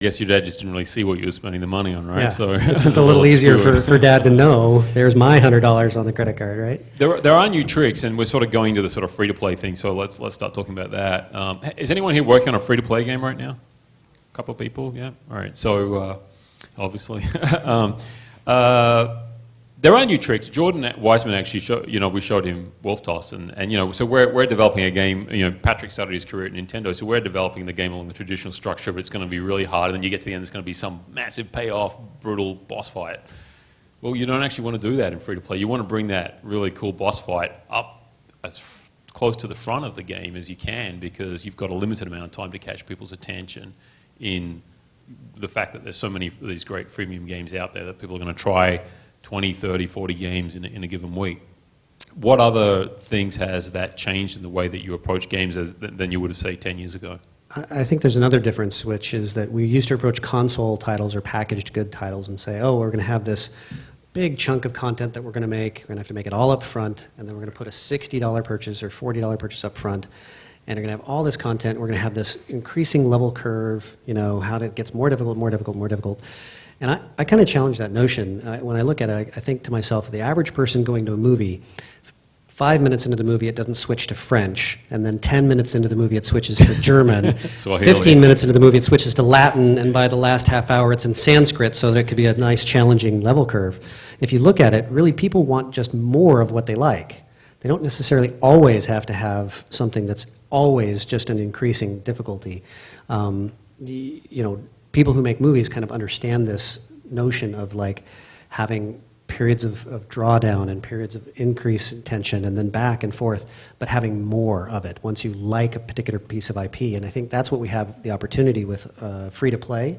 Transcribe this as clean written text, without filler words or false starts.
I guess your dad just didn't really see what you were spending the money on, right? Yeah. So it's just a little easier for dad to know, there's my $100 on the credit card, right? There are new tricks, and we're sort of going to the sort of free-to-play thing, so let's start talking about that. Is anyone here working on a free-to-play game right now? A couple of people, yeah? All right, so obviously. There are new tricks. Jordan Weissman actually we showed him Wolf Toss, and so we're developing a game. Patrick started his career at Nintendo, so we're developing the game along the traditional structure, but it's going to be really hard, and then you get to the end, it's going to be some massive payoff, brutal boss fight. Well, you don't actually want to do that in free-to-play. You want to bring that really cool boss fight up as close to the front of the game as you can, because you've got a limited amount of time to catch people's attention in the fact that there's so many of these great freemium games out there that people are going to try 20, 30, 40 games in a given week. What other things has that changed in the way that you approach games than you would have, say, 10 years ago? I think there's another difference, which is that we used to approach console titles or packaged good titles and say, oh, we're going to have this big chunk of content that we're going to make. We're going to have to make it all up front, and then we're going to put a $60 purchase or $40 purchase up front, and we're going to have all this content. We're going to have this increasing level curve, how it gets more difficult, more difficult, more difficult. And I kind of challenge that notion. When I look at it, I think to myself, the average person going to a movie, 5 minutes into the movie, it doesn't switch to French, and then 10 minutes into the movie, it switches to German. 15 minutes into the movie, it switches to Latin, and by the last half hour, it's in Sanskrit, so that it could be a nice, challenging level curve. If you look at it, really, people want just more of what they like. They don't necessarily always have to have something that's always just an increasing difficulty. People who make movies kind of understand this notion of having periods of drawdown and periods of increased tension and then back and forth, but having more of it once you like a particular piece of IP. And I think that's what we have the opportunity with free-to-play.